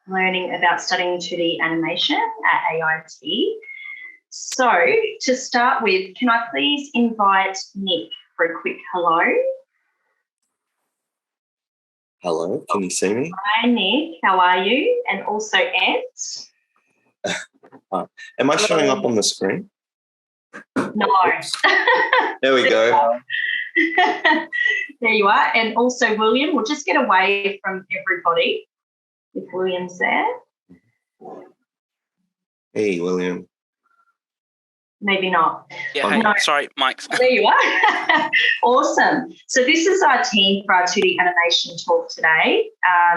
learning about studying 2D animation at AIT. So to start with, can I please invite Nick for a quick hello? Hello, can you see me? Hi, Nick. How are you? And also Ed. Am I showing up on the screen? No. There we go. There you are. And also William. We'll just get away from everybody if William's there. Hey, William. Maybe not. Yeah, hey, no. Sorry, Mike. There you are. Awesome. So this is our team for our 2D animation talk today.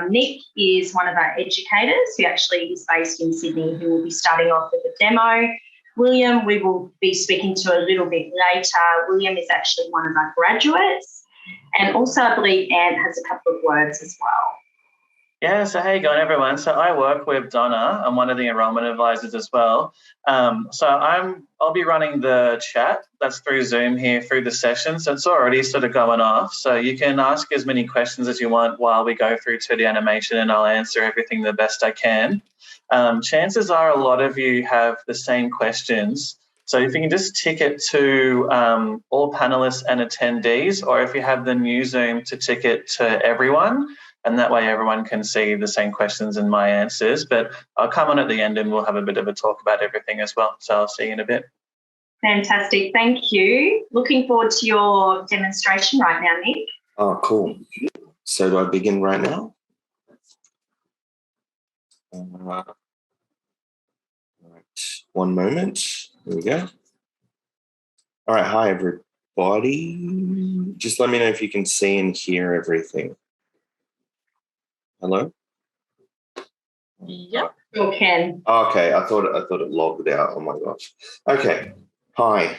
Nick is one of our educators who actually is based in Sydney, who will be starting off with a demo. William, we will be speaking to a little bit later. William is actually one of our graduates. And also I believe Ant has a couple of words as well. Yeah, so how you going, everyone? So I work with Donna. I'm one of the enrolment advisors as well. So I'll be running the chat that's through Zoom here through the session. So it's already sort of going off. So you can ask as many questions as you want while we go through 2D animation, and I'll answer everything the best I can. Chances are a lot of you have the same questions. So if you can just tick it to all panelists and attendees, or if you have the new Zoom to tick it to everyone, and that way everyone can see the same questions and my answers. But I'll come on at the end and we'll have a bit of a talk about everything as well. So I'll see you in a bit. Fantastic. Thank you. Looking forward to your demonstration right now, Nick. Oh, cool. So do I begin right now? Right. One moment. Here we go. All right. Hi, everybody. Just let me know if you can see and hear everything. Hello? Yep, you can. Okay, I thought it logged out. Oh my gosh. Okay. Hi.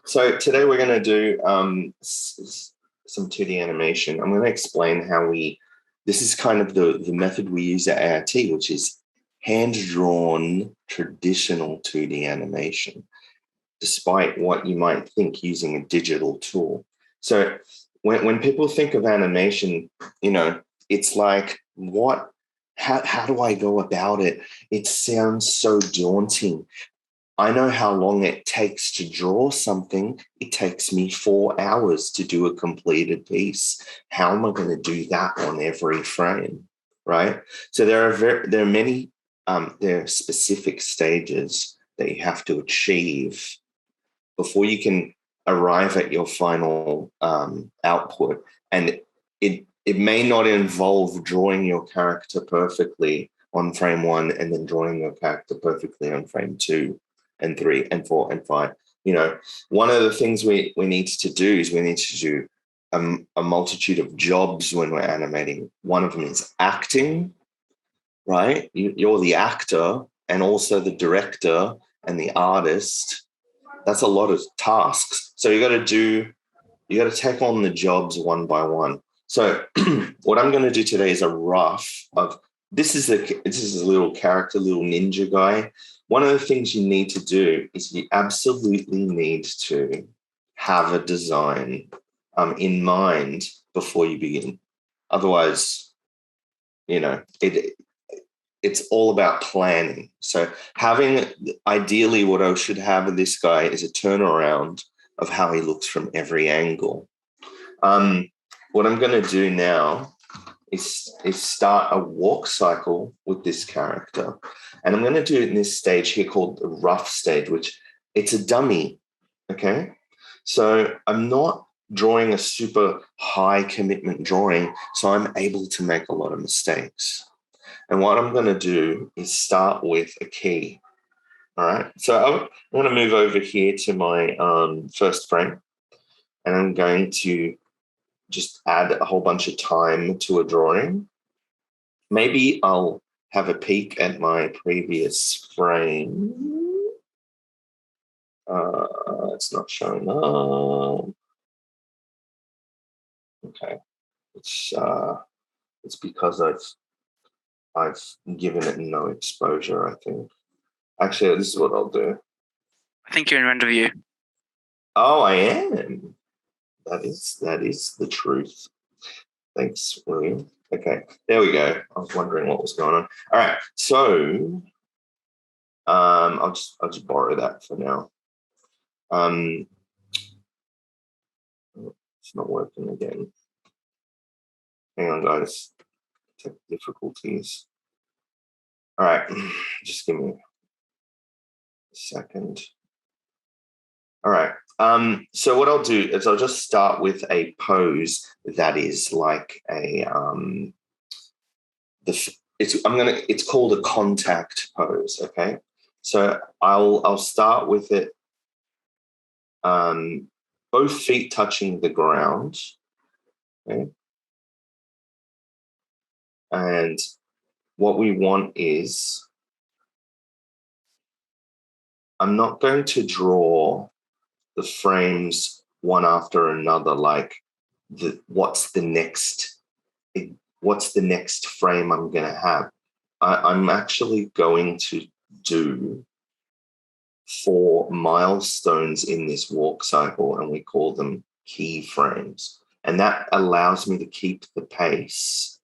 So today we're going to do some 2D animation. I'm going to explain how this is kind of the method we use at AIT, which is hand-drawn traditional 2D animation, despite what you might think using a digital tool. So when people think of animation, it's like, how do I go about it? It sounds so daunting. I know how long it takes to draw something. It takes me 4 hours to do a completed piece. How am I going to do that on every frame, right? So there are many there are specific stages that you have to achieve before you can arrive at your final output. And it may not involve drawing your character perfectly on frame 1 and then drawing your character perfectly on frame 2 and 3 and 4 and 5. One of the things we need to do is we need to do a multitude of jobs when we're animating. One of them is acting, right? You're the actor and also the director and the artist. That's a lot of tasks. So you got to take on the jobs one by one. So what I'm going to do today is a rough of this is a little character, little ninja guy. One of the things you need to do is you absolutely need to have a design in mind before you begin. Otherwise, it's all about planning. So ideally what I should have of this guy is a turnaround of how he looks from every angle. What I'm going to do now is start a walk cycle with this character. And I'm going to do it in this stage here called the rough stage, which it's a dummy, okay? So I'm not drawing a super high commitment drawing, so I'm able to make a lot of mistakes. And what I'm going to do is start with a key, all right? So I'm going to move over here to my first frame, and I'm going to just add a whole bunch of time to a drawing. Maybe I'll have a peek at my previous frame. It's not showing up. Okay, it's because I've given it no exposure, I think. Actually, this is what I'll do. I think you're in render view. Oh, I am. That is the truth. Thanks, William. Okay, there we go. I was wondering what was going on. All right, so I'll just borrow that for now. It's not working again. Hang on, guys. Tech difficulties. All right, just give me a second. All right. So what I'll do is I'll just start with a pose that is like a it's called a contact pose. Okay. So I'll start with it. Both feet touching the ground. Okay. And what we want is, I'm not going to draw the frames one after another, like what's the next frame I'm going to have. I'm actually going to do 4 milestones in this walk cycle, and we call them keyframes. And that allows me to keep the pace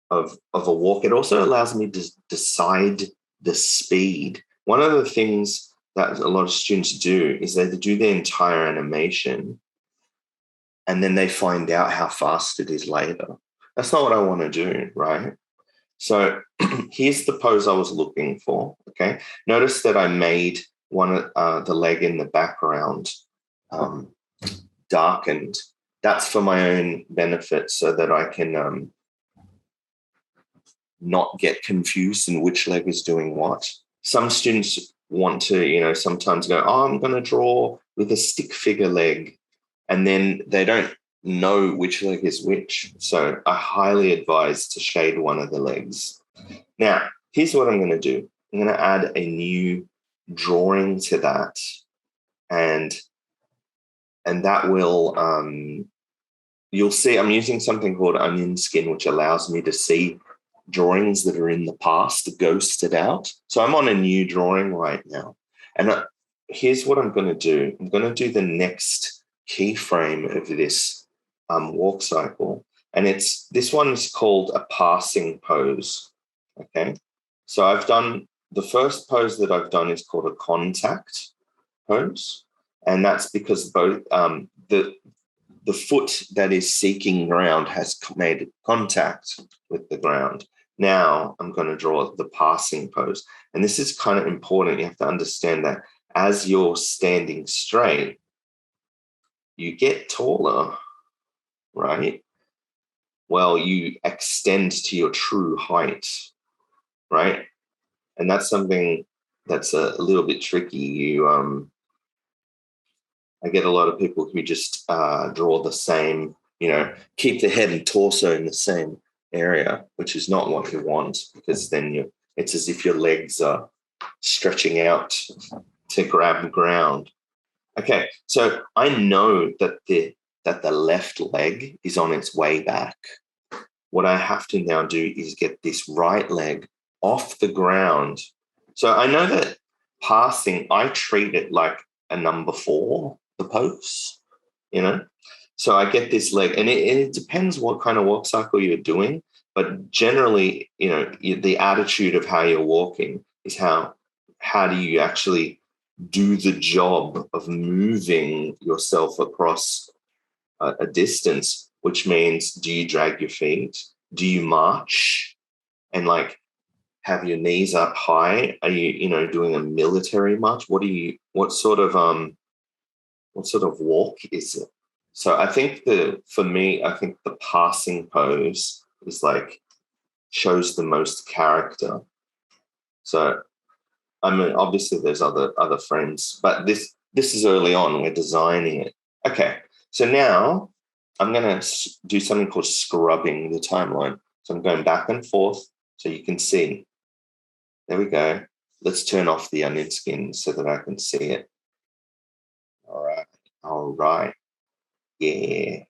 of a walk. It also allows me to decide the speed. One of the things that a lot of students do is they do the entire animation and then they find out how fast it is later. That's not what I want to do, right? So here's the pose I was looking for, okay? Notice that I made the leg in the background darkened. That's for my own benefit so that I can not get confused in which leg is doing what. Some students want to, sometimes go, oh, I'm going to draw with a stick figure leg, and then they don't know which leg is which. So I highly advise to shade one of the legs. Now, here's what I'm going to do. I'm going to add a new drawing to that, and that will, you'll see I'm using something called onion skin, which allows me to see drawings that are in the past ghosted out. So I'm on a new drawing right now. And here's what I'm going to do. I'm going to do the next keyframe of this walk cycle. And this one is called a passing pose. Okay. So I've done, the first pose that I've done is called a contact pose. And that's because both the foot that is seeking ground has made contact with the ground. Now I'm going to draw the passing pose. And this is kind of important. You have to understand that as you're standing straight, you get taller, right? Well, you extend to your true height, right? And that's something that's a little bit tricky. I get a lot of people who just draw the same, keep the head and torso in the same area, which is not what you want, because then it's as if your legs are stretching out to grab ground. Okay, so I know that the left leg is on its way back. What I have to now do is get this right leg off the ground. So I know that passing, I treat it like a number 4, the pose, So I get this leg, and it depends what kind of walk cycle you're doing, but generally, the attitude of how you're walking is how do you actually do the job of moving yourself across a distance, which means, do you drag your feet? Do you march and have your knees up high? Are you, doing a military march? What sort of walk is it? So I think for me, the passing pose is shows the most character. So, I mean, obviously there's other frames, but this is early on. We're designing it. Okay. So now I'm going to do something called scrubbing the timeline. So I'm going back and forth so you can see. There we go. Let's turn off the onion skin so that I can see it. All right. Yeah.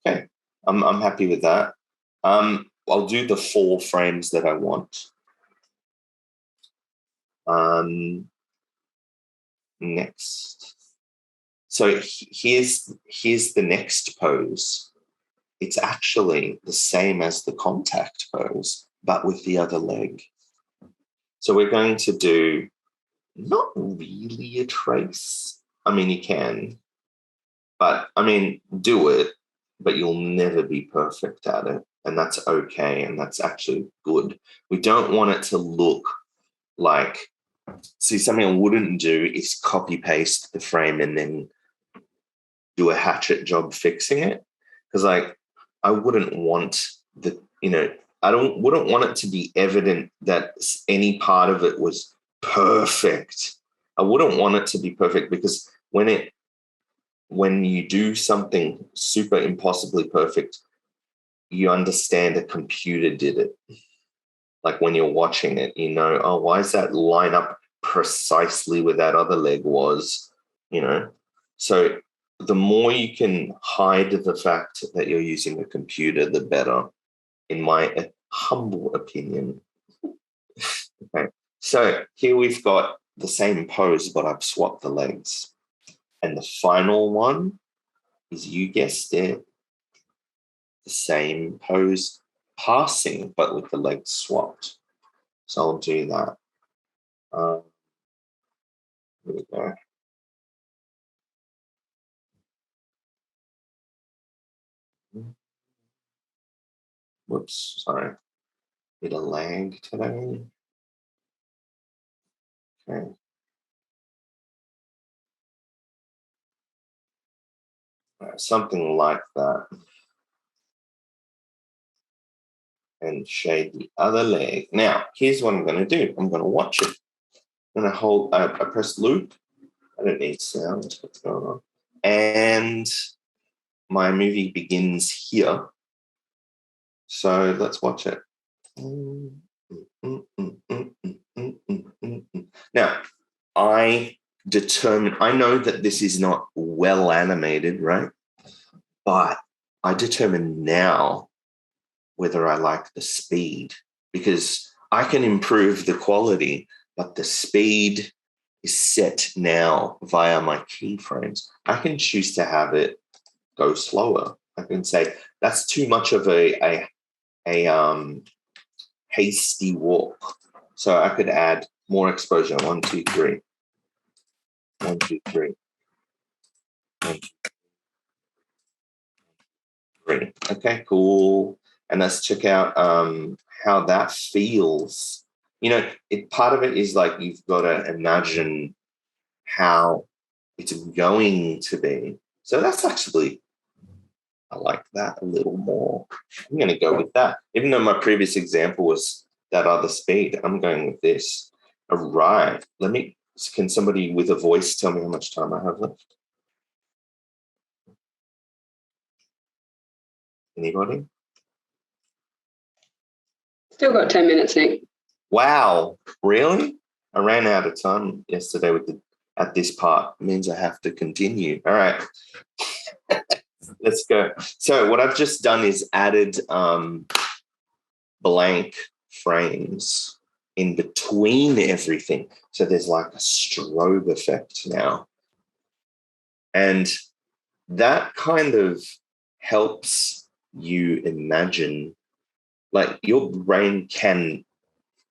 Okay. I'm happy with that. I'll do the 4 frames that I want. Next. So here's the next pose. it's actually the same as the contact pose, but with the other leg. So we're going to do not really a trace. I mean, you can, but I mean, do it, but you'll never be perfect at it. And that's okay. And that's actually good. We don't want it to look like, see, something I wouldn't do is copy paste the frame and then do a hatchet job fixing it. Because like, I wouldn't want wouldn't want it to be evident that any part of it was perfect. I wouldn't want it to be perfect, because when you do something super impossibly perfect, you understand a computer did it. Like when you're watching it, oh, why does that line up precisely where that other leg was, So the more you can hide the fact that you're using a computer, the better, in my humble opinion. Okay, so here we've got the same pose, but I've swapped the legs. And the final one is, you guessed it, the same pose passing, but with the legs swapped. So I'll do that. Here we go. Whoops, sorry. Bit of lag today. Okay. Something like that. And shade the other leg. Now, here's what I'm going to do. I'm going to watch it. I'm going to hold, I press loop. I don't need sound. What's going on? And my movie begins here. So let's watch it. Now, I know that this is not well animated, right? But I determine now whether I like the speed, because I can improve the quality, but the speed is set now via my keyframes. I can choose to have it go slower. I can say that's too much of a hasty walk. So I could add more exposure. 1, 2, 3. 1, 2, 3. 1, 2, 3. Okay, cool. And let's check out how that feels. Part of it is like you've got to imagine how it's going to be. So that's actually, I like that a little more. I'm going to go with that. Even though my previous example was that other speed, I'm going with this. All right. Can somebody with a voice tell me how much time I have left? Anybody? Still got 10 minutes, Nick. Wow. Really? I ran out of time yesterday at this part. It means I have to continue. All right. Let's go. So what I've just done is added blank frames in between everything. So there's like a strobe effect now. And that kind of helps you imagine, like your brain can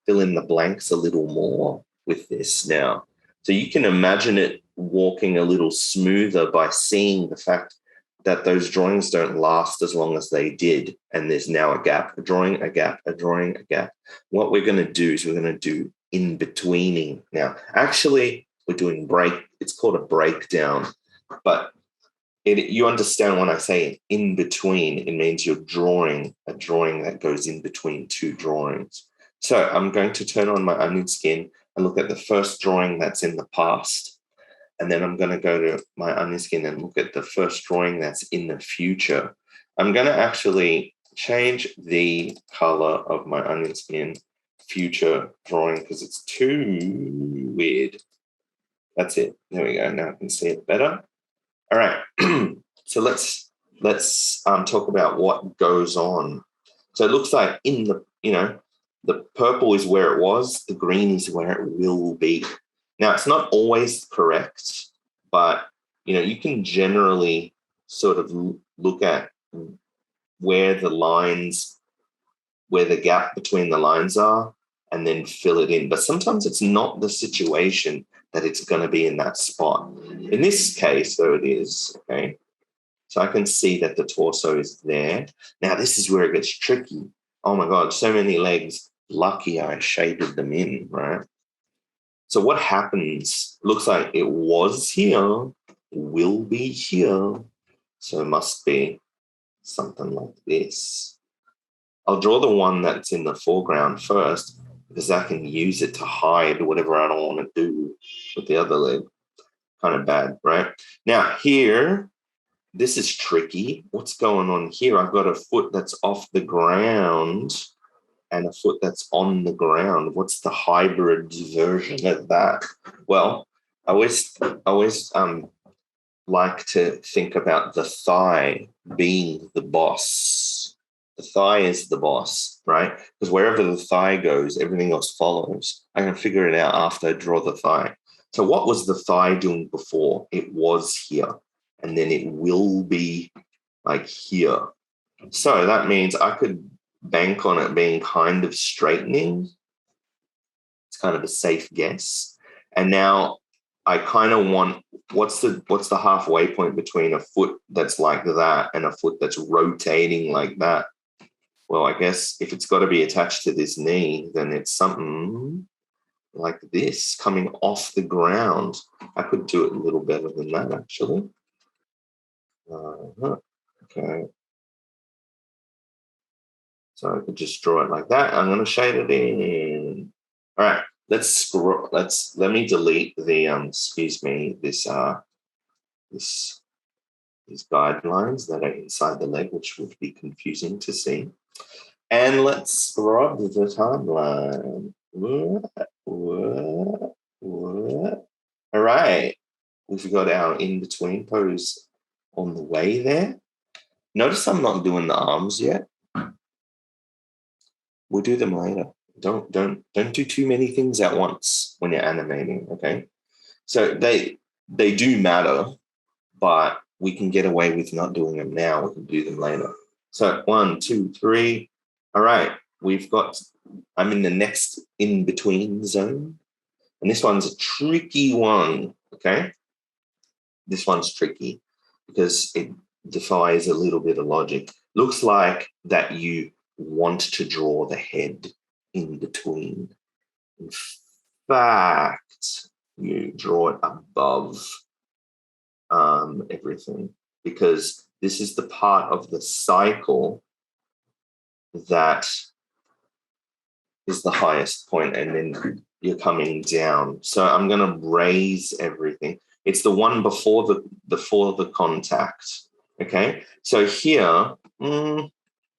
fill in the blanks a little more with this now. So you can imagine it walking a little smoother by seeing the fact that those drawings don't last as long as they did. And there's now a gap, a drawing, a gap, a drawing, a gap. What we're going to do is we're going to do in-betweening now. Actually, we're doing it's called a breakdown. But you understand when I say in between, it means you're drawing a drawing that goes in between two drawings. So I'm going to turn on my onion skin and look at the first drawing that's in the past. And then I'm going to go to my onion skin and look at the first drawing that's in the future. I'm going to actually change the color of my onion skin future drawing because it's too weird. That's it. There we go. Now I can see it better. All right. So let's talk about what goes on. So it looks like the purple is where it was, the green is where it will be. Now, it's not always correct, but, you can generally sort of look at where the gap between the lines are, and then fill it in. But sometimes it's not the situation that it's going to be in that spot. In this case, though, it is, okay? So I can see that the torso is there. Now, this is where it gets tricky. Oh, my God, so many legs. Lucky I shaded them in, right? So what happens, looks like it was here, will be here. So it must be something like this. I'll draw the one that's in the foreground first because I can use it to hide whatever I don't want to do with the other leg. Kind of bad, right? Now here, this is tricky. What's going on here? I've got a foot that's off the ground and a foot that's on the ground. What's the hybrid version of that? Well, I always like to think about the thigh being the boss. The thigh is the boss, right? Because wherever the thigh goes, everything else follows. I can figure it out after I draw the thigh. So what was the thigh doing before? It was here, and then it will be like here. So that means I could bank on it being kind of straightening. It's kind of a safe guess. And now I kind of want, what's the halfway point between a foot that's like that and a foot that's rotating like that? Well, I guess if it's got to be attached to this knee, then it's something like this coming off the ground. I could do it a little better than that, actually. Okay. So I could just draw it like that. I'm going to shade it in. All right. Let me delete the these guidelines that are inside the leg, which would be confusing to see. And let's scrub the timeline. All right. We've got our in-between pose on the way there. Notice I'm not doing the arms yet. We'll do them later. Don't do too many things at once when you're animating, okay? So they do matter, but we can get away with not doing them now. We can do them later. So 1, 2, 3. All right. I'm in the next in-between zone. And this one's a tricky one, okay? This one's tricky because it defies a little bit of logic. Looks like that you want to draw the head in between. In fact, you draw it above everything, because this is the part of the cycle that is the highest point, and then you're coming down. So I'm going to raise everything. It's the one before the contact. Okay. So here,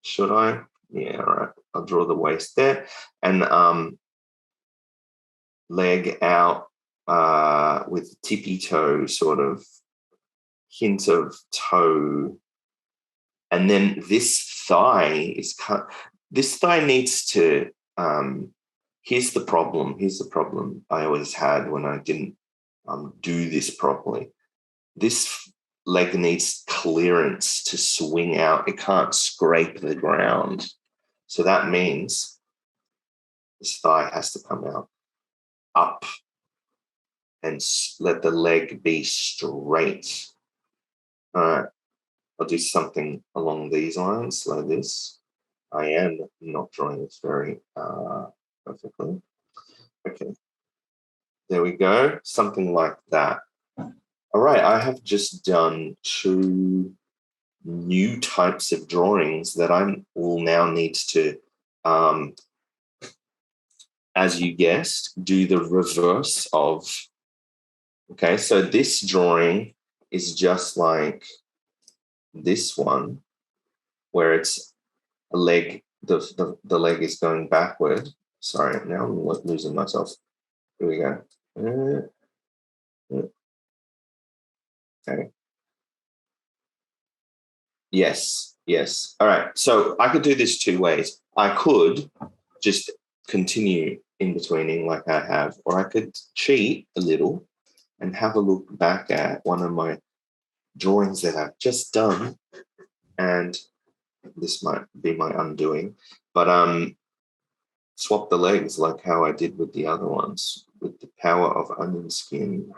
should I? Yeah. All right. I'll draw the waist there, and leg out with tippy toe, sort of hint of toe, and then this thigh is cut. This thigh needs to. Here's the problem. Here's the problem I always had when I didn't do this properly. This leg needs clearance to swing out. It can't scrape the ground. So that means this thigh has to come out up and let the leg be straight. All right. I'll do something along these lines like this. I am not drawing this very perfectly. Okay. There we go. Something like that. All right. I have just done 2 new types of drawings that I will now need to, as you guessed, do the reverse of. Okay. So this drawing is just like this one, where it's a leg, the leg is going backward. Sorry, now I'm losing myself. Here we go. Okay. Yes. All right. So I could do this 2 ways. I could just continue in betweening like I have, or I could cheat a little and have a look back at one of my drawings that I've just done and this might be my undoing. But swap the legs like how I did with the other ones. With the power of onion skin,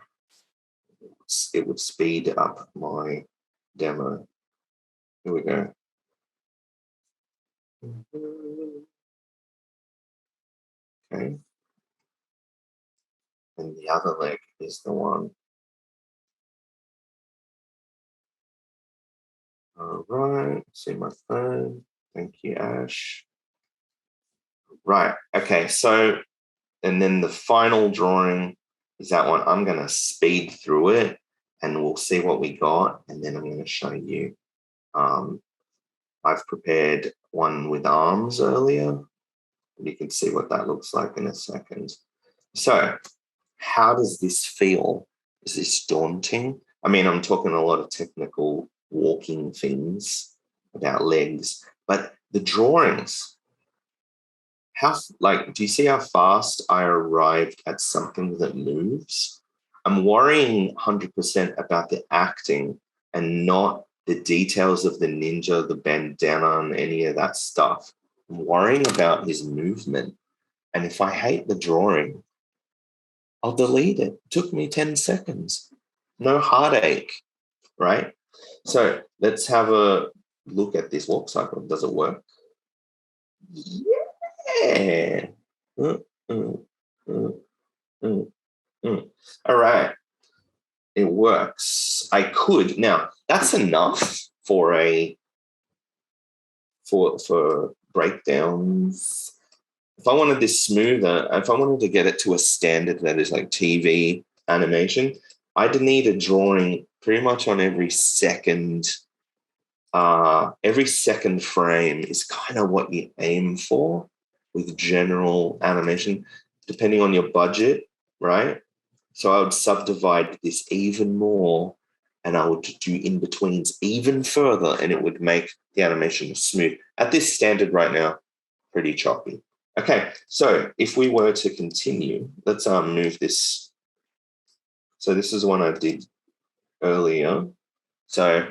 it would speed up my demo. Here we go. Okay. And the other leg is the one. All right, see my phone. Thank you, Ash. Right, okay, so, and then the final drawing is that one. I'm gonna speed through it and we'll see what we got. And then I'm gonna show you. I've prepared one with arms earlier. You can see what that looks like in a second. So how does this feel? Is this daunting? I mean, I'm talking a lot of technical walking things about legs, but the drawings, do you see how fast I arrived at something that moves? I'm worrying 100% about the acting and not the details of the ninja, the bandana, and any of that stuff. I'm worrying about his movement. And if I hate the drawing, I'll delete it. It took me 10 seconds. No heartache, right? So let's have a look at this walk cycle. Does it work? Yeah. All right. It works. I could. Now, that's enough for breakdowns. If I wanted this smoother, if I wanted to get it to a standard that is like TV animation, I'd need a drawing pretty much on every second. Every second frame is kind of what you aim for with general animation, depending on your budget, right? So I would subdivide this even more and I would do in-betweens even further and it would make the animation smooth. At this standard right now, pretty choppy. Okay, so if we were to continue, let's move this. So this is one I did earlier. So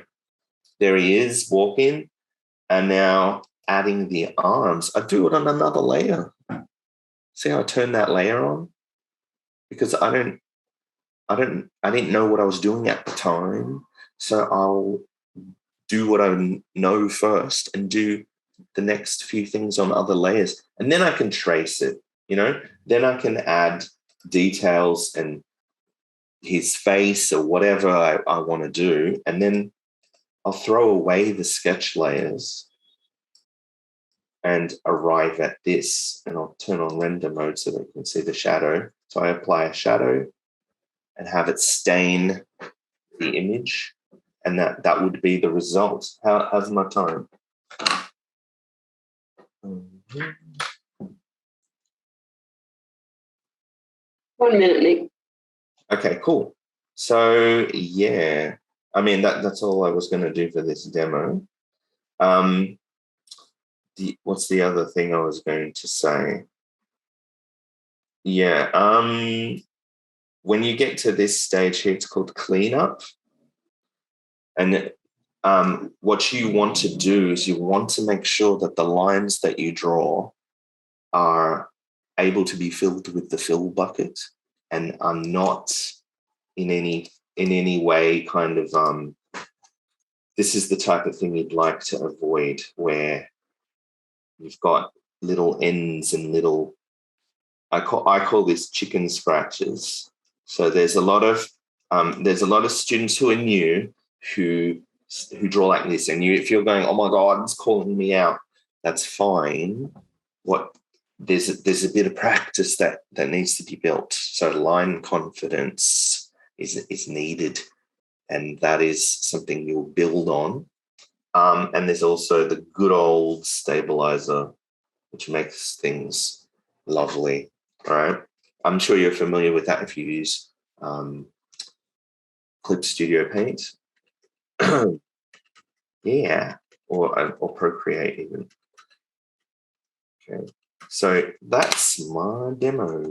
there he is walking, and now adding the arms. I do it on another layer. See how I turn that layer on? Because I didn't know what I was doing at the time. So I'll do what I know first and do the next few things on other layers. And then I can trace it, Then I can add details and his face or whatever I want to do. And then I'll throw away the sketch layers and arrive at this. And I'll turn on render mode so that you can see the shadow. So I apply a shadow and have it stain the image. And that would be the result. How's my time? 1 minute, Nick. Okay, cool. So yeah, I mean that's all I was going to do for this demo. What's the other thing I was going to say? Yeah, when you get to this stage here, it's called cleanup. And what you want to do is you want to make sure that the lines that you draw are able to be filled with the fill bucket and are not in any way kind of this is the type of thing you'd like to avoid, where you've got little ends and little I call this chicken scratches. So there's a lot of students who are new who draw like this, and if you're going, oh my God, it's calling me out, that's fine. There's a bit of practice that needs to be built. So line confidence is needed, and that is something you'll build on. And there's also the good old stabilizer, which makes things lovely. All right. I'm sure you're familiar with that if you use Clip Studio Paint. Yeah, or Procreate even. Okay, so that's my demo.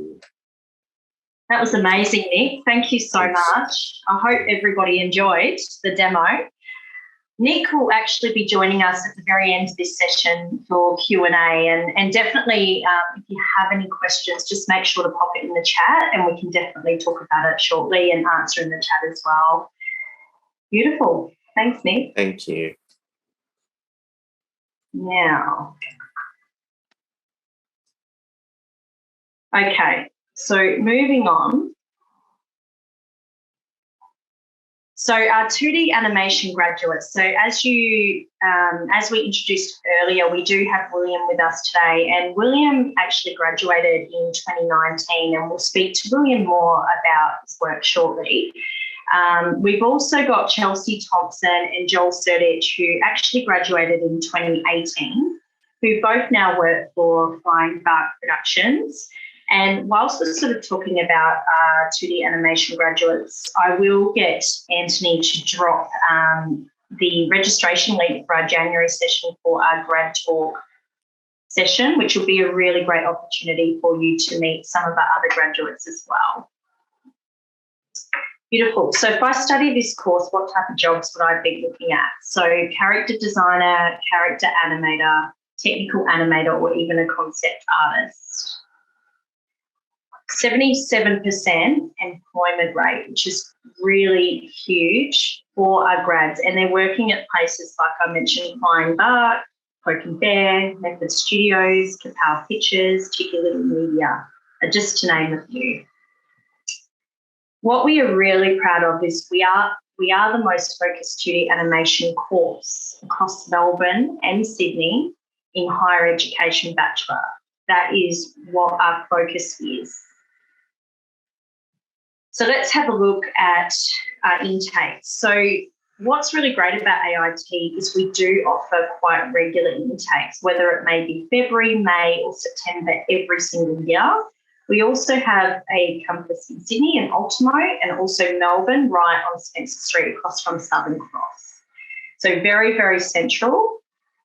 That was amazing, Nick. Thank you so much. I hope everybody enjoyed the demo. Nick will actually be joining us at the very end of this session for Q&A, and definitely if you have any questions, just make sure to pop it in the chat and we can definitely talk about it shortly and answer in the chat as well. Beautiful. Thanks, Nick. Thank you. Now, okay, so moving on. So our 2D animation graduates. So as we introduced earlier, we do have William with us today, and William actually graduated in 2019, and we'll speak to William more about his work shortly. We've also got Chelsea Thompson and Joel Surditch, who actually graduated in 2018, who both now work for Flying Bark Productions. And whilst we're sort of talking about 2D animation graduates, I will get Anthony to drop the registration link for our January session for our grad talk session, which will be a really great opportunity for you to meet some of our other graduates as well. Beautiful. So if I study this course, what type of jobs would I be looking at? So character designer, character animator, technical animator, or even a concept artist. 77% employment rate, which is really huge for our grads. And they're working at places like I mentioned, Flying Bark, Poke and Bear, Method Studios, Kapow Pictures, Cheeky Little Media, just to name a few. What we are really proud of is we are the most focused 2D animation course across Melbourne and Sydney in higher education bachelor. That is what our focus is. So let's have a look at our intake. So what's really great about AIT is we do offer quite regular intakes, whether it may be February, May or September every single year. We also have a campus in Sydney and Ultimo, and also Melbourne right on Spencer Street across from Southern Cross. So very, very central.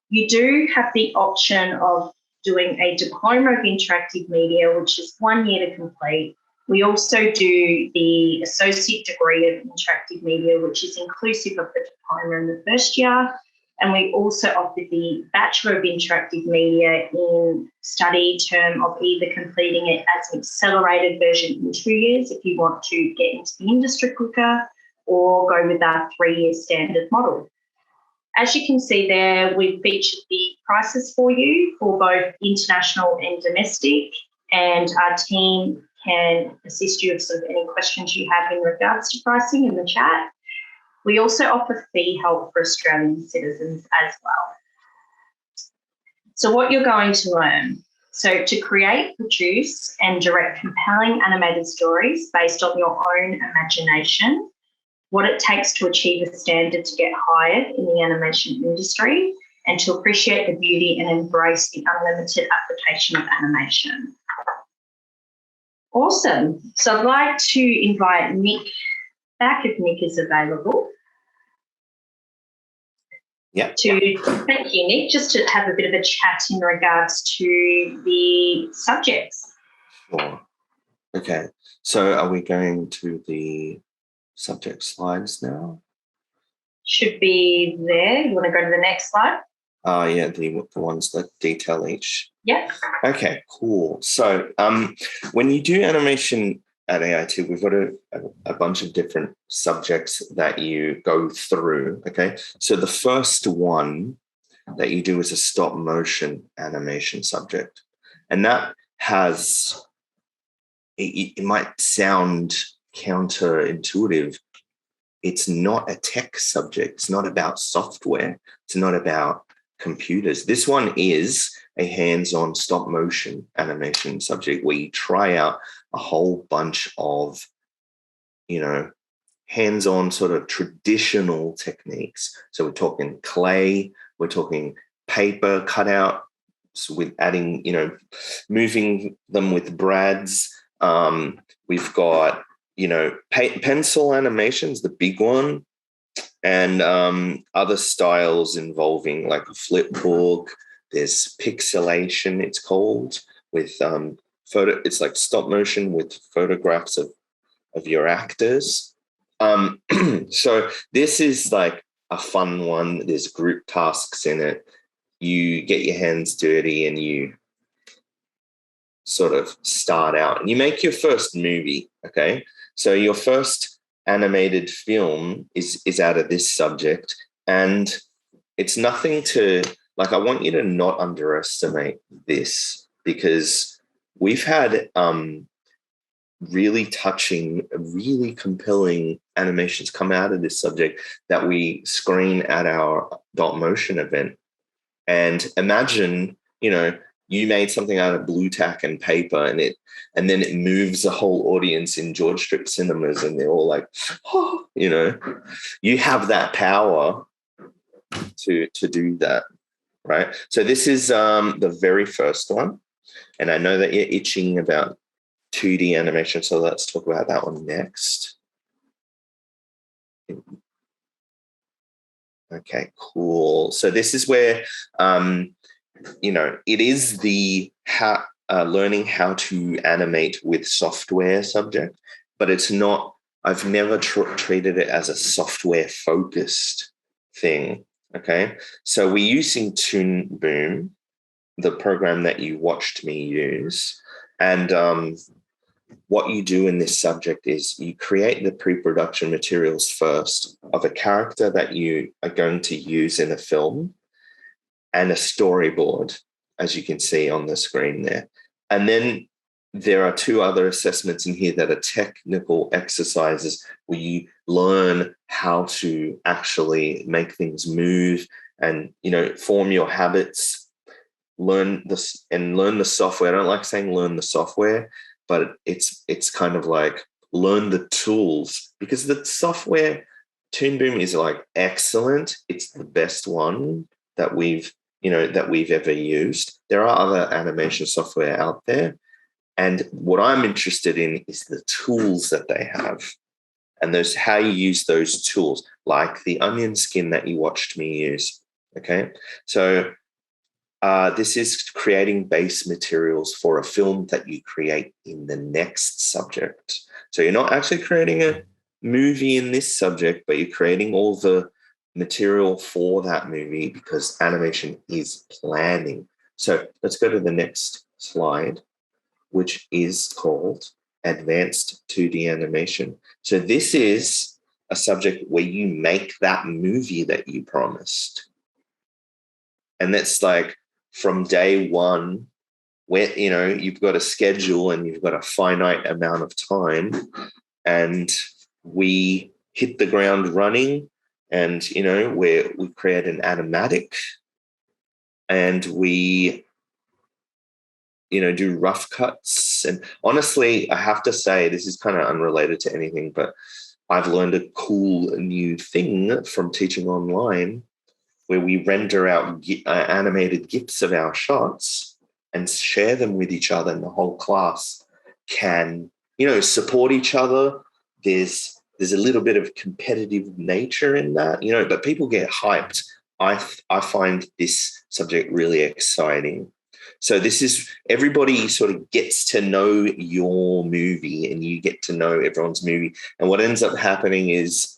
You do have the option of doing a Diploma of Interactive Media, which is 1 year to complete. We also do the Associate Degree of Interactive Media, which is inclusive of the diploma in the first year. And we also offer the Bachelor of Interactive Media in study term of either completing it as an accelerated version in 2 years if you want to get into the industry quicker, or go with our 3-year standard model. As you can see there, we've featured the prices for you for both international and domestic, and our team can assist you with sort of any questions you have in regards to pricing in the chat. We also offer fee help for Australian citizens as well. So what you're going to learn. So to create, produce and direct compelling animated stories based on your own imagination, what it takes to achieve a standard to get hired in the animation industry, and to appreciate the beauty and embrace the unlimited application of animation. Awesome. So I'd like to invite Nick back if Nick is available. Yeah. Thank you, Nick, just to have a bit of a chat in regards to the subjects. Sure. Okay. So are we going to the subject slides now? Should be there. You want to go to the next slide? Yeah, the ones that detail each. Yeah. Okay, cool. So when you do animation at AIT, we've got a bunch of different subjects that you go through, okay? So the first one that you do is a stop motion animation subject. And that has, it might sound counterintuitive. It's not a tech subject. It's not about software. It's not about computers. This one is a hands-on stop motion animation subject where you try out a whole bunch of, hands-on sort of traditional techniques. So we're talking clay, we're talking paper cutout, so with adding, moving them with brads. We've got, pencil animations, the big one, and other styles involving like a flip book. There's pixelation, it's called, with it's like stop motion with photographs of your actors. So this is like a fun one. There's group tasks in it. You get your hands dirty and you sort of start out and you make your first movie, okay? So your first animated film is out of this subject, and it's nothing to, like, I want you to not underestimate this, because we've had really touching, really compelling animations come out of this subject that we screen at our Dot Motion event. And imagine, you made something out of blue tack and paper, and then it moves the whole audience in George Street cinemas, and they're all like, oh, you have that power to do that, right? So this is the very first one, and I know that you're itching about 2D animation, so let's talk about that one next. Okay, cool. So this is where, it is the learning how to animate with software subject, but it's not, I've never treated it as a software-focused thing, okay? So we're using Toon Boom, the program that you watched me use, and what you do in this subject is you create the pre-production materials first of a character that you are going to use in a film and a storyboard, as you can see on the screen there. And then there are 2 other assessments in here that are technical exercises where you learn how to actually make things move and, form your habits, learn the software. I don't like saying learn the software, but it's kind of like learn the tools, because the software, Toon Boom, is like excellent. It's the best one that we've ever used. There are other animation software out there, and what I'm interested in is the tools that they have, and how you use those tools, like the onion skin that you watched me use. Okay, so this is creating base materials for a film that you create in the next subject. So you're not actually creating a movie in this subject, but you're creating all the material for that movie, because animation is planning. So let's go to the next slide, which is called Advanced 2D Animation. So this is a subject where you make that movie that you promised. And that's like, from day one, where you've got a schedule and you've got a finite amount of time, and we hit the ground running, and where we create an animatic, and we do rough cuts. And honestly, I have to say, this is kind of unrelated to anything, but I've learned a cool new thing from teaching online, where we render out animated GIFs of our shots and share them with each other, and the whole class can, support each other. There's a little bit of competitive nature in that, but people get hyped. I find this subject really exciting. So this is, everybody sort of gets to know your movie, and you get to know everyone's movie. And what ends up happening is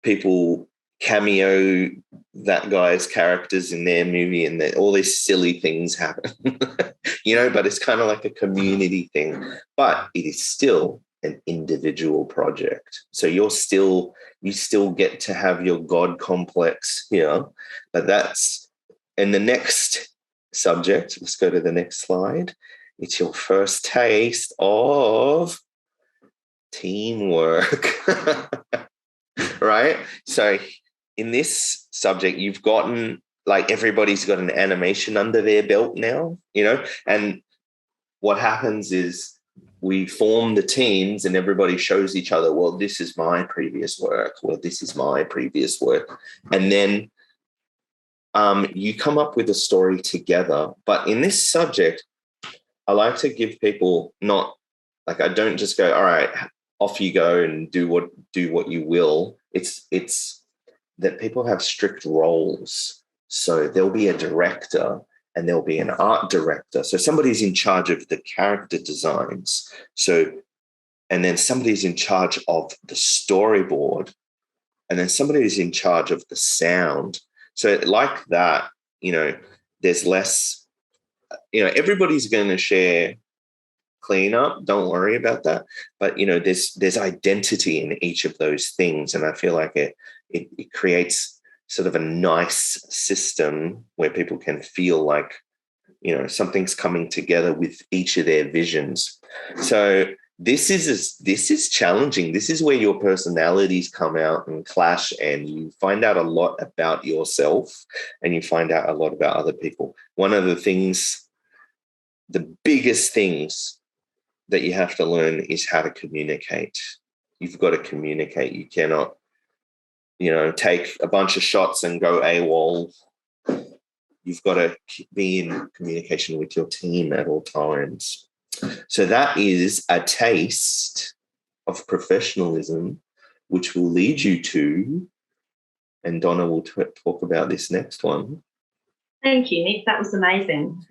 people cameo that guy's characters in their movie, and all these silly things happen, but it's kind of like a community thing, but it is still an individual project. So you still get to have your God complex here, but that's in the next subject. Let's go to the next slide. It's your first taste of teamwork, right? So in this subject, you've gotten, like, everybody's got an animation under their belt now, and what happens is we form the teams, and everybody shows each other, well, this is my previous work, well, this is my previous work. And then you come up with a story together. But in this subject, I like to give people, not like, I don't just go, all right, off you go and do what you will. It's that people have strict roles. So there'll be a director and there'll be an art director. So somebody's in charge of the character designs. So, and then somebody's in charge of the storyboard. and then somebody who's in charge of the sound. So like that, there's less, everybody's going to share cleanup. Don't worry about that. But, there's identity in each of those things. And I feel like it creates sort of a nice system where people can feel like, something's coming together with each of their visions. So this is challenging. This is where your personalities come out and clash, and you find out a lot about yourself and you find out a lot about other people. One of the biggest things that you have to learn is how to communicate. You've got to communicate. You cannot, take a bunch of shots and go AWOL. You've got to be in communication with your team at all times. So that is a taste of professionalism, which will lead you to, and Donna will talk about this next one. Thank you, Nick. That was amazing.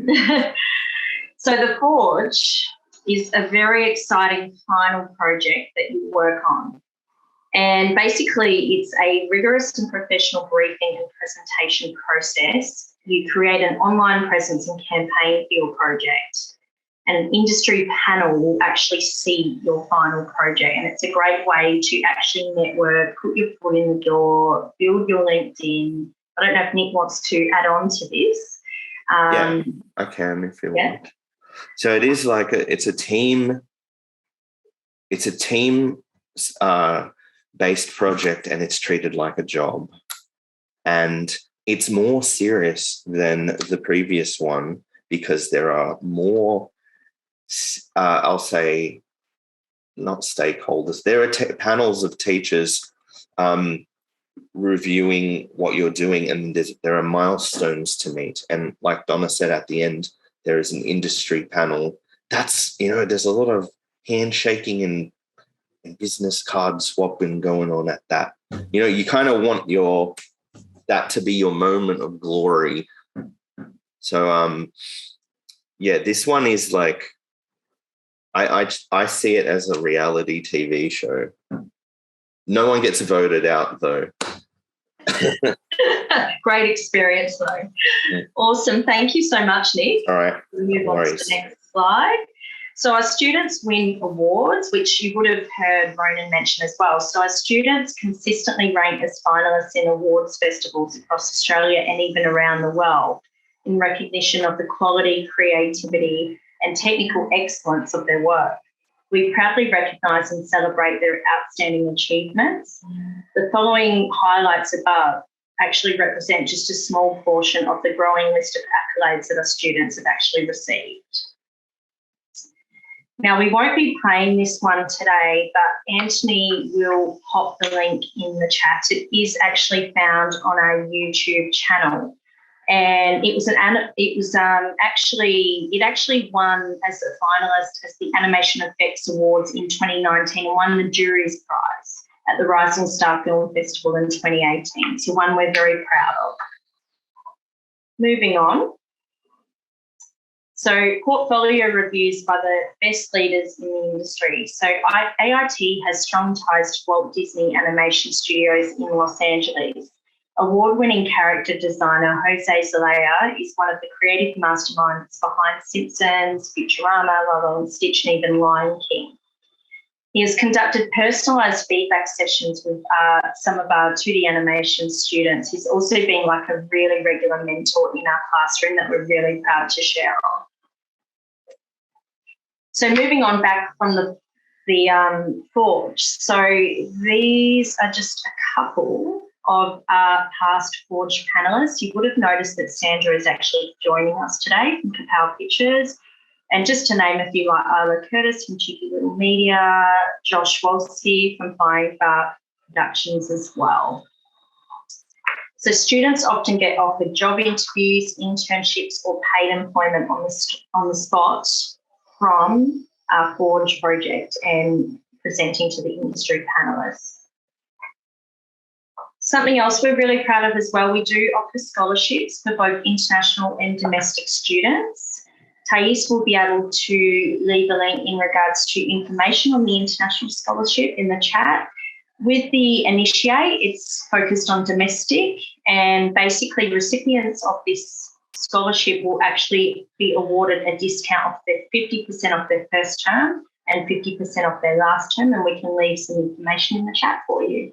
So the Forge is a very exciting final project that you work on. And basically, it's a rigorous and professional briefing and presentation process. You create an online presence and campaign for your project. And an industry panel will actually see your final project. And it's a great way to actually network, put your foot in the door, build your LinkedIn. I don't know if Nick wants to add on to this. Yeah, I can if you want. So it is like it's a team based project, and it's treated like a job. And it's more serious than the previous one because there are more, I'll say, not stakeholders. There are panels of teachers reviewing what you're doing, and there are milestones to meet. And like Donna said at the end, there is an industry panel. That's, there's a lot of handshaking and business card swapping going on at that. You kind of want that to be your moment of glory. So, this one is like, I see it as a reality TV show. No one gets voted out, though. Great experience, though. Yeah. Awesome. Thank you so much, Nick. All right. We'll move on to the next slide. So our students win awards, which you would have heard Ronan mention as well. So our students consistently rank as finalists in awards festivals across Australia and even around the world in recognition of the quality, creativity and technical excellence of their work. We proudly recognise and celebrate their outstanding achievements. The following highlights above actually represent just a small portion of the growing list of accolades that our students have actually received. Now, we won't be playing this one today, but Anthony will pop the link in the chat. It is actually found on our YouTube channel. And it actually won as a finalist as the Animation Effects Awards in 2019 and won the jury's prize at the Rising Star Film Festival in 2018. So one we're very proud of. Moving on. So portfolio reviews by the best leaders in the industry. So AIT has strong ties to Walt Disney Animation Studios in Los Angeles. Award-winning character designer Jose Zelaya is one of the creative masterminds behind Simpsons, Futurama, Lilo and Stitch, and even Lion King. He has conducted personalised feedback sessions with some of our 2D animation students. He's also been like a really regular mentor in our classroom that we're really proud to share on. So moving on back from the Forge. So these are just a couple of our past Forge panellists. You would have noticed that Sandra is actually joining us today from Kapow Pictures. And just to name a few, like Isla Curtis from Cheeky Little Media, Josh Wolski from Flying Fart Productions as well. So students often get offered job interviews, internships or paid employment on the spot from our Forge project and presenting to the industry panellists. Something else we're really proud of as well, we do offer scholarships for both international and domestic students. Thais will be able to leave a link in regards to information on the international scholarship in the chat. With the Initiate, it's focused on domestic, and basically recipients of this scholarship will actually be awarded a discount of 50% of their first term and 50% of their last term, and we can leave some information in the chat for you.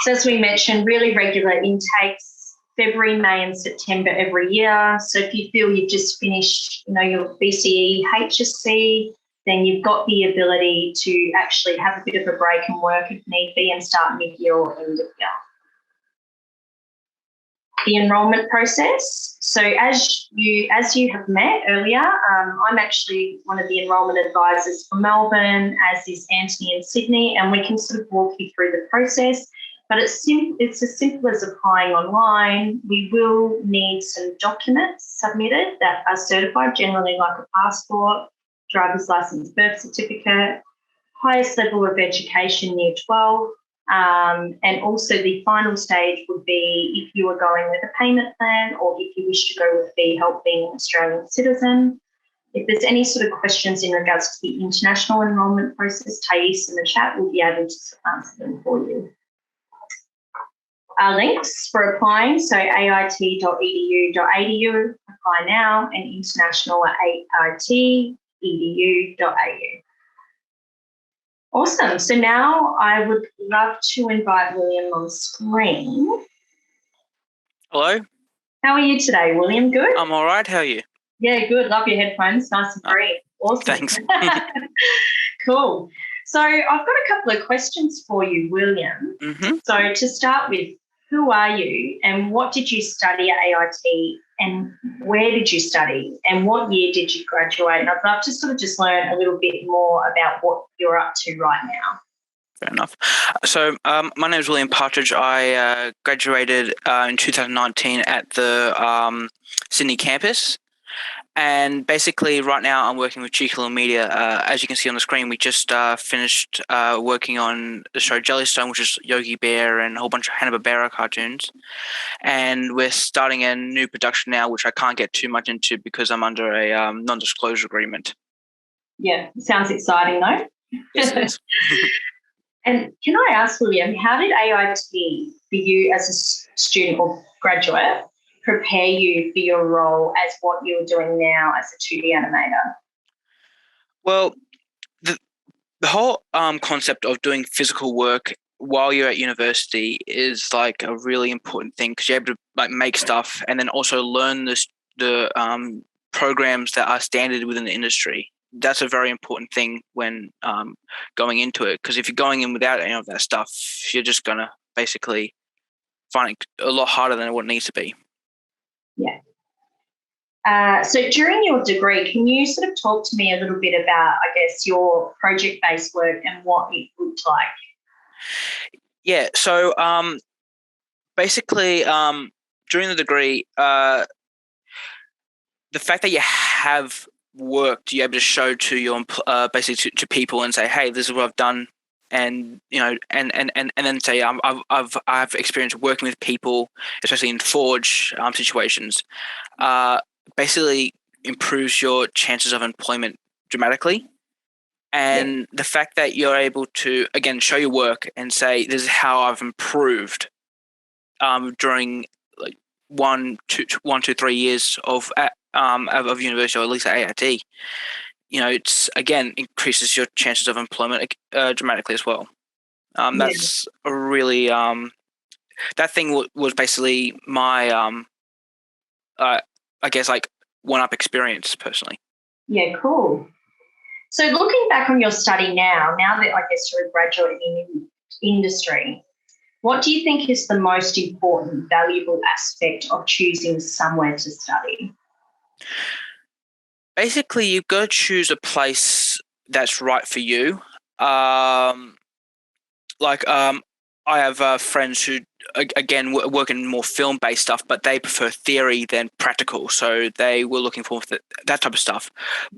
So as we mentioned, really regular intakes, February, May and September every year. So if you feel you've just finished, your BCE, HSC, then you've got the ability to actually have a bit of a break and work if need be and start mid-year or end of year. The enrolment process. So as you have met earlier, I'm actually one of the enrolment advisors for Melbourne, as is Anthony in Sydney, and we can sort of walk you through the process. But it's as simple as applying online. We will need some documents submitted that are certified, generally like a passport, driver's license, birth certificate, highest level of education, year 12, and also the final stage would be if you are going with a payment plan or if you wish to go with the help being an Australian citizen. If there's any sort of questions in regards to the international enrolment process, Thais in the chat will be able to answer them for you. Our links for applying, so ait.edu.au, apply now, and international at ait.edu.au. Awesome. So now I would love to invite William on screen. Hello. How are you today, William? Good? I'm all right. How are you? Yeah, good. Love your headphones. Nice and green. Awesome. Thanks. Cool. So I've got a couple of questions for you, William. Mm-hmm. So to start with, who are you and what did you study at AIT and where did you study and what year did you graduate? And I'd love to sort of just learn a little bit more about what you're up to right now. Fair enough. So my name is William Partridge. I graduated in 2019 at the Sydney campus. And basically right now I'm working with Untitled Media. As you can see on the screen, we just finished working on the show Jellystone, which is Yogi Bear and a whole bunch of Hanna-Barbera cartoons. And we're starting a new production now, which I can't get too much into because I'm under a non-disclosure agreement. Yeah, sounds exciting though. Yes, it is. And can I ask, William, how did AIT for you as a student or graduate prepare you for your role as what you're doing now as a 2D animator? Well, the whole concept of doing physical work while you're at university is like a really important thing because you're able to like make stuff and then also learn the programs that are standard within the industry. That's a very important thing when going into it because if you're going in without any of that stuff, you're just going to basically find it a lot harder than what it needs to be. Yeah. So during your degree, can you sort of talk to me a little bit about, I guess, your project-based work and what it looked like? Yeah. So basically, during the degree, the fact that you have worked, you're able to show to your basically to people and say, "Hey, this is what I've done," and and then say, "I've experienced working with people, especially in forge situations." Basically improves your chances of employment dramatically. And the fact that you're able to, again, show your work and say, this is how I've improved during like 1, 2, 3 years of university, or at least at AIT, it's, again, increases your chances of employment dramatically as well. That's a really, that thing was basically my, I guess, like one-up experience personally. Yeah, cool. So looking back on your study now that I guess you're a graduate in industry, what do you think is the most important, valuable aspect of choosing somewhere to study? Basically, you've got to choose a place that's right for you. I have friends who, again, work in more film-based stuff, but they prefer theory than practical. So they were looking for that type of stuff.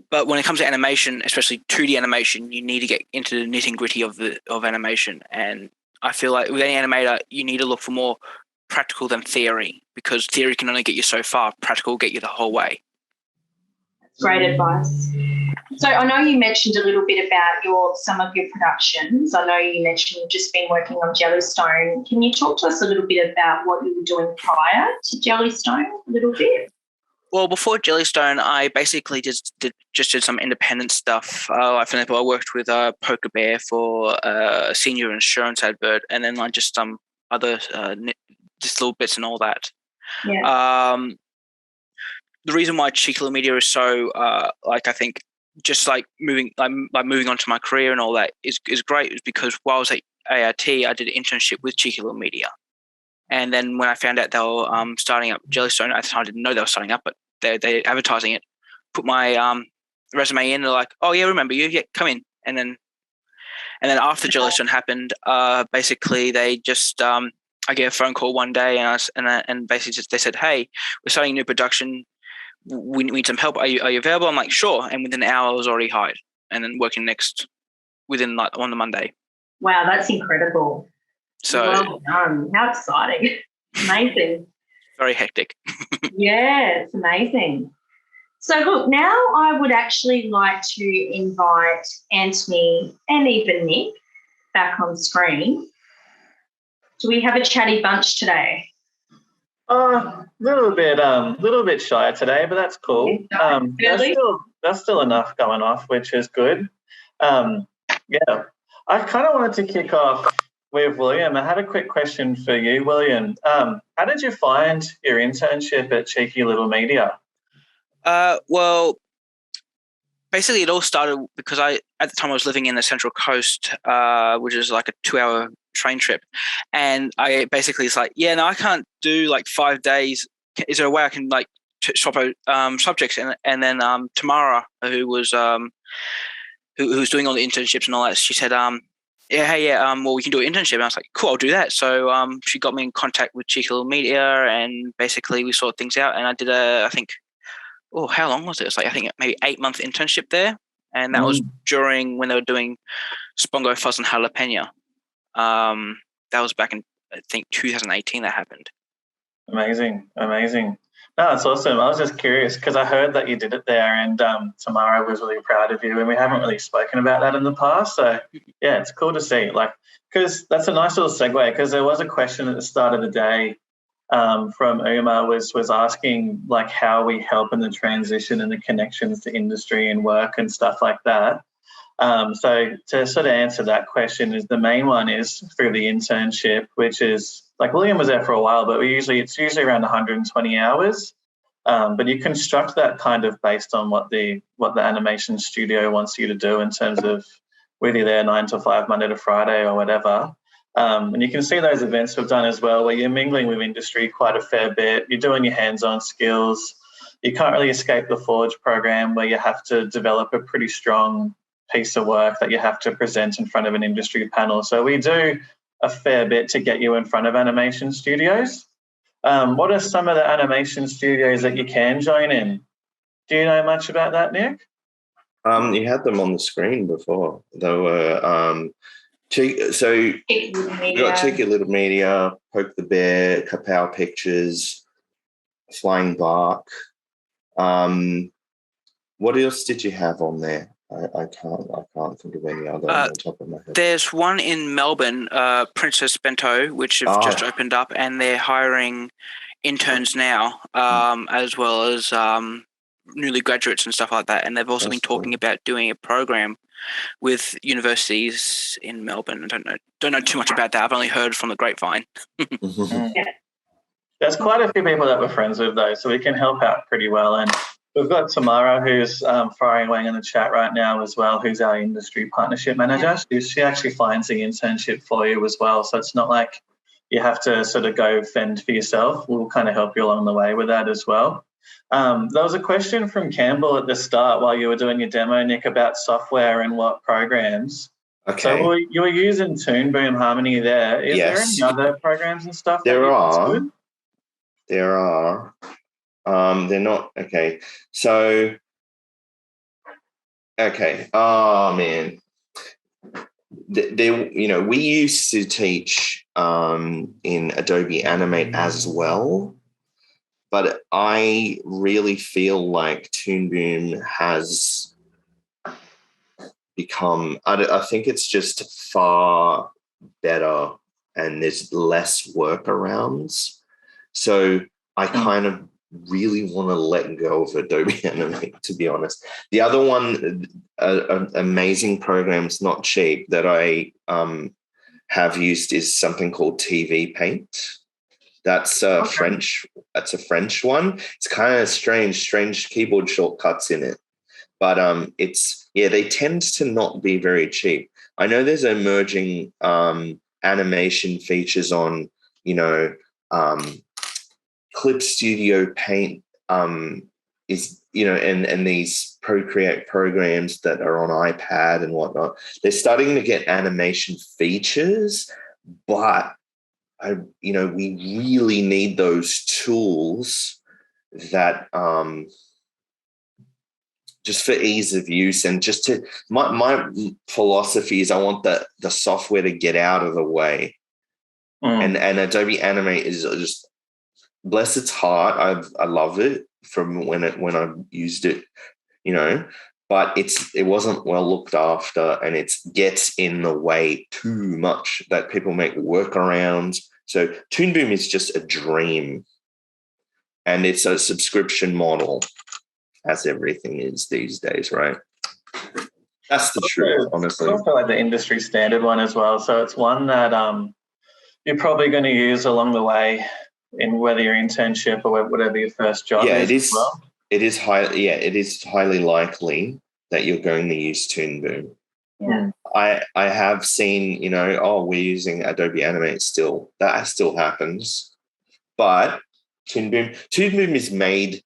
But when it comes to animation, especially 2D animation, you need to get into the nitty-gritty of animation. And I feel like with any animator, you need to look for more practical than theory because theory can only get you so far. Practical will get you the whole way. Great advice. So I know you mentioned a little bit about some of your productions. I know you mentioned you've just been working on Jellystone. Can you talk to us a little bit about what you were doing prior to Jellystone a little bit? Well, before Jellystone, I basically just did some independent stuff. For example, I worked with Poker Bear for a senior insurance advert, and then just some other just little bits and all that. Yeah. The reason why Cheeky Little Media is so I think just moving on to my career and all that is great is because while I was at ART, I did an internship with Cheeky Little Media. And then when I found out they were starting up Jellystone, I didn't know they were starting up, but they're advertising it. Put my resume in. They're like, "Oh yeah, remember you? Yeah, come in." And then after Jellystone happened, basically they just I get a phone call one day, and basically they said, "Hey, we're starting a new production. We need some help. Are you available?" I'm like, "Sure." And within an hour, I was already hired, and then working within on the Monday. Wow, that's incredible. So well done. How exciting. Amazing. Very hectic. Yeah, it's amazing. So look, now I would actually like to invite Anthony and even Nick back on screen. Do we have a chatty bunch today? Little bit shy today, but that's cool. That's still enough going off, which is good. Yeah, I kind of wanted to kick off with William. I had a quick question for you, William. How did you find your internship at Cheeky Little Media? Well, basically it all started because at the time I was living in the Central Coast, which is like a 2-hour train trip. And I basically it's like, yeah, no, I can't do 5 days. Is there a way I can swap out subjects? And then Tamara, who was doing all the internships and all that, she said, well, we can do an internship. And I was like, cool, I'll do that. So she got me in contact with Cheeky Little Media, and basically we sorted things out. And I did how long was it? It's I think maybe 8-month internship there. And that was during when they were doing Spongo, Fuzz and Jalapeno. That was back in, I think, 2018 that happened. Amazing. No, it's awesome. I was just curious because I heard that you did it there, and Tamara was really proud of you, and we haven't really spoken about that in the past. So, yeah, it's cool to see. Because that's a nice little segue, because there was a question at the start of the day from Uma was asking how we help in the transition and the connections to industry and work and stuff like that. So to sort of answer that question, is the main one is through the internship, which is William was there for a while, but it's usually around 120 hours. But you construct that kind of based on what the animation studio wants you to do in terms of whether you're there 9 to 5, Monday to Friday or whatever. And you can see those events we've done as well, where you're mingling with industry quite a fair bit. You're doing your hands-on skills. You can't really escape the Forge program, where you have to develop a pretty strong piece of work that you have to present in front of an industry panel. So we do a fair bit to get you in front of animation studios. What are some of the animation studios that you can join in? Do you know much about that, Nick? You had them on the screen before. They were we got Cheeky Little Media, Poke the Bear, Kapow Pictures, Flying Bark. What else did you have on there? I can't think of any other on the top of my head. There's one in Melbourne, Princess Bento, which have just opened up, and they're hiring interns now, as well as newly graduates and stuff like that. And they've also been talking about doing a program with universities in Melbourne. I don't know too much about that. I've only heard from the grapevine. There's quite a few people that we're friends with, though, so we can help out pretty well. And we've got Tamara, who's firing away in the chat right now as well, who's our industry partnership manager. She actually finds the internship for you as well. So it's not like you have to sort of go fend for yourself. We'll kind of help you along the way with that as well. There was a question from Campbell at the start while you were doing your demo, Nick, about software and what programs. Okay. So you were using Toon Boom Harmony there. Is there any other programs and stuff? There are. They're not okay. So okay. Oh man. We used to teach in Adobe Animate as well, but I really feel like Toon Boom has become, I think it's just far better and there's less workarounds. So I kind of really want to let go of Adobe Animate, to be honest. The other one, amazing programs, not cheap, that I have used is something called TV Paint. That's French. That's a French one. It's kind of strange keyboard shortcuts in it. But they tend to not be very cheap. I know there's emerging animation features on, Clip Studio Paint is, and these Procreate programs that are on iPad and whatnot. They're starting to get animation features, but we really need those tools that just for ease of use and just to my philosophy is I want the software to get out of the way. And Adobe Animate is just, bless its heart, I love it from when I used it, but it wasn't well looked after and it gets in the way too much that people make workarounds. So Toon Boom is just a dream and it's a subscription model, as everything is these days, right? That's the truth, honestly. It's also like the industry standard one as well. So it's one that you're probably going to use along the way in whether your internship or whatever your first job is. It is. Well. It is highly likely that you're going to use Toon Boom. Yeah. I have seen, we're using Adobe Animate still. That still happens. But Toon Boom was made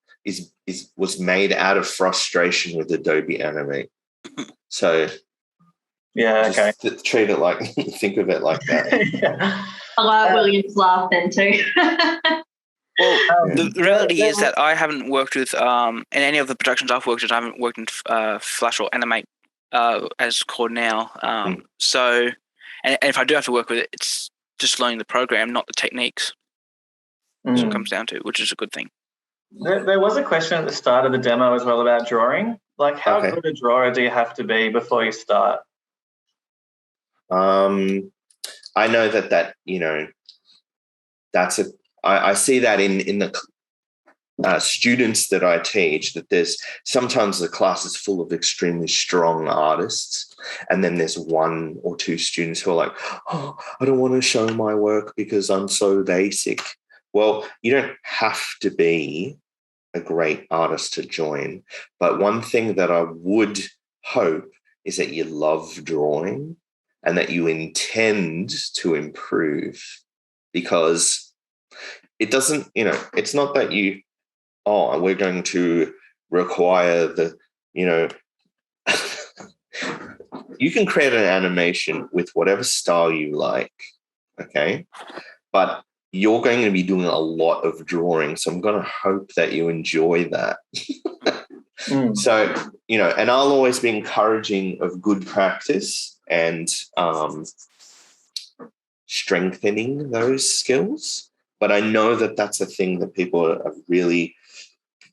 out of frustration with Adobe Animate. So okay. Treat it like, think of it like that. Yeah. I like William's laugh then too. Well, the reality is that I haven't worked with, in any of the productions I've worked with, I haven't worked in Flash or Animate, as it's called now. So, and if I do have to work with it, it's just learning the program, not the techniques. That's what it comes down to, which is a good thing. There was a question at the start of the demo as well about drawing. Like, how good a drawer do you have to be before you start? I know that that's I see that in the students that I teach, that there's sometimes the class is full of extremely strong artists, and then there's one or two students who are like, oh, I don't want to show my work because I'm so basic. Well, you don't have to be a great artist to join, but one thing that I would hope is that you love drawing and that you intend to improve, because it doesn't, it's not that we're going to require you can create an animation with whatever style you like, okay? But you're going to be doing a lot of drawing, so I'm going to hope that you enjoy that. So, and I'll always be encouraging of good practice and strengthening those skills. But I know that that's a thing that people are really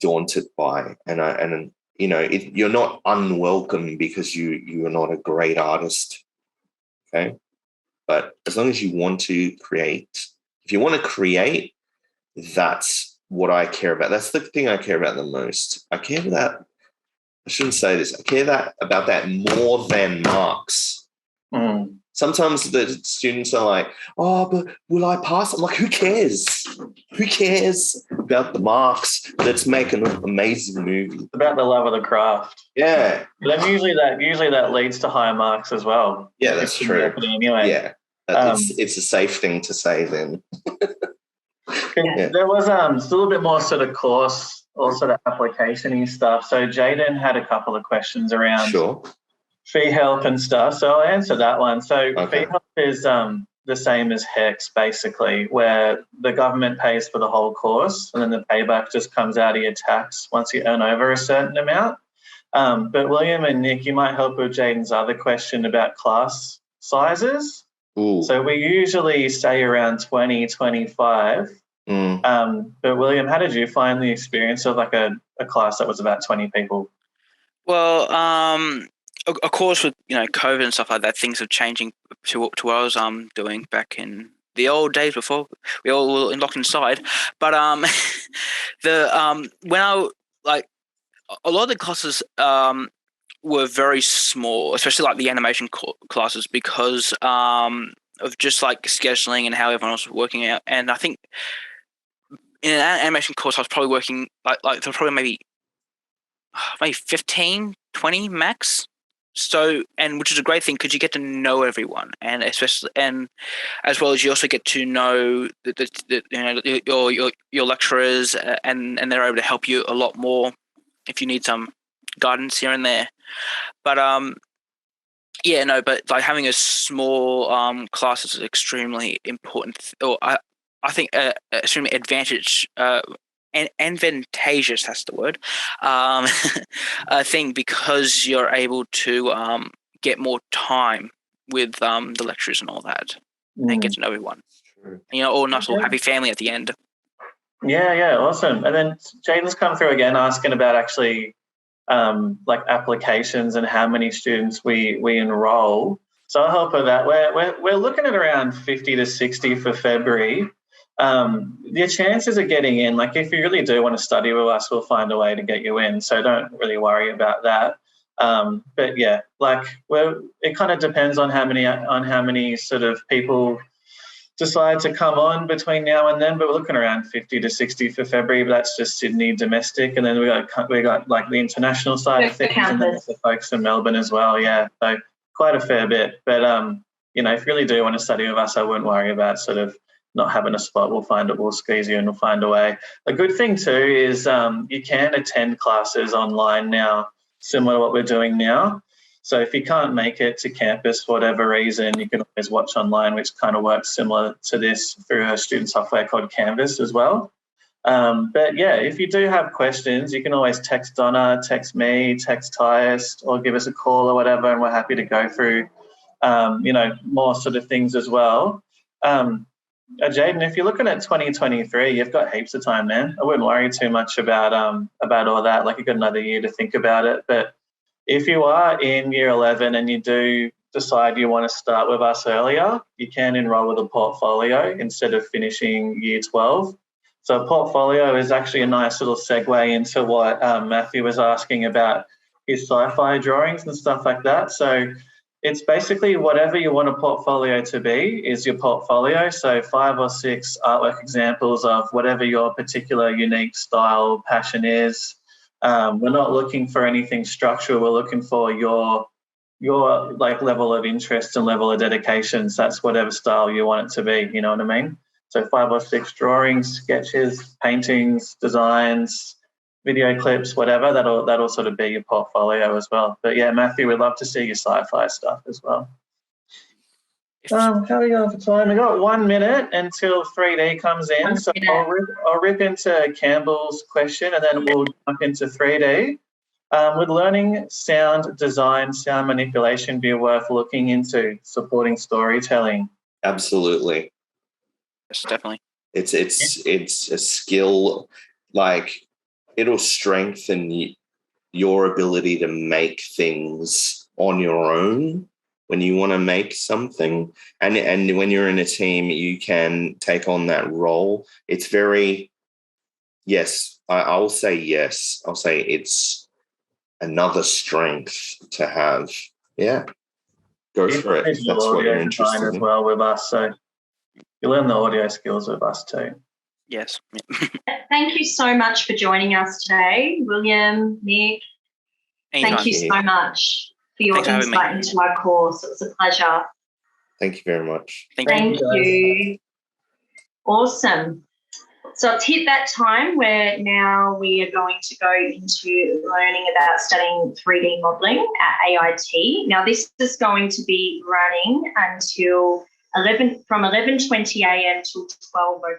daunted by, and you're not unwelcome because you are not a great artist, okay? But as long as you want to create, if you want to create, that's what I care about. That's the thing I care about the most. I care about I shouldn't say this. I care about that more than marks. Sometimes the students are like, oh, but will I pass? I'm like, who cares? Who cares about the marks? Let's make an amazing movie. It's about the love of the craft. Yeah. But then usually that leads to higher marks as well. Yeah, that's true. Anyway. Yeah. It's a safe thing to say then. There was still a bit more sort of course or sort of application-y stuff. So Jaden had a couple of questions around fee help and stuff. So I'll answer that one. So fee help is the same as HEX, basically, where the government pays for the whole course and then the payback just comes out of your tax once you earn over a certain amount. But William and Nick, you might help with Jaden's other question about class sizes. Ooh. So we usually stay around 20, 25. But William, how did you find the experience of like a class that was about 20 people? Well, of course, with COVID and stuff like that, things are changing to what I was doing back in the old days before we all were locked inside. But when I like a lot of the classes were very small, especially like the animation classes, because of just like scheduling and how everyone else was working out. And I think in an animation course, I was probably working like there were probably maybe 15, 20 max. So, and which is a great thing because you get to know everyone, and especially, and as well as you also get to know your lecturers, and they're able to help you a lot more if you need some guidance here and there. But but like having a small class is extremely important, or I think extremely advantageous, that's the word, thing, because you're able to get more time with the lecturers and all that, and get to know everyone. All nice little happy family at the end. Yeah, awesome. And then Jaden's come through again asking about actually like applications and how many students we enroll. So I'll help with that. We're looking at around 50 to 60 for February. Your chances of getting in, like if you really do want to study with us, we'll find a way to get you in. So don't really worry about that. But yeah, like it kind of depends on how many sort of people decide to come on between now and then. But we're looking around 50 to 60 for February. But that's just Sydney domestic, and then we got like the international side of things, and then the folks in Melbourne as well. Yeah, so quite a fair bit. But if you really do want to study with us, I wouldn't worry about sort of not having a spot. We'll squeeze you and we'll find a way. A good thing too is you can attend classes online now, similar to what we're doing now. So if you can't make it to campus for whatever reason, you can always watch online, which kind of works similar to this through a student software called Canvas as well. But yeah, if you do have questions, you can always text Donna, text me, text Tyus, or give us a call or whatever, and we're happy to go through, more sort of things as well. Jaden, if you're looking at 2023, you've got heaps of time, man. I wouldn't worry too much about all that. Like, you've got another year to think about it. But if you are in year 11 and you do decide you want to start with us earlier, you can enroll with a portfolio instead of finishing year 12. So a portfolio is actually a nice little segue into what Matthew was asking about his sci-fi drawings and stuff like that. So it's basically whatever you want a portfolio to be is your portfolio. So 5 or 6 artwork examples of whatever your particular unique style, passion is. We're not looking for anything structural. We're looking for your like level of interest and level of dedication. So that's whatever style you want it to be. You know what I mean? So 5 or 6 drawings, sketches, paintings, designs, video clips, whatever, that'll sort of be your portfolio as well. But yeah, Matthew, we'd love to see your sci-fi stuff as well. How are we going for time? We've got 1 minute until 3D comes in. So I'll rip into Campbell's question and then we'll jump into 3D. Would learning sound design, sound manipulation be worth looking into supporting storytelling? Absolutely. Yes, definitely. It's a skill, like it'll strengthen your ability to make things on your own when you want to make something. And when you're in a team, you can take on that role. It's very, yes, I'll say yes. I'll say it's another strength to have. Yeah. Go for it. That's what you're interested in. As well with us. So you learn the audio skills with us too. Yes. Thank you so much for joining us today, William, Nick. Thank you so much for your insight into our course. It was a pleasure. Thank you very much. Thank you. Awesome. So it's hit that time where now we are going to go into learning about studying 3D modelling at AIT. Now this is going to be running until from 11:20 a.m. till 12:05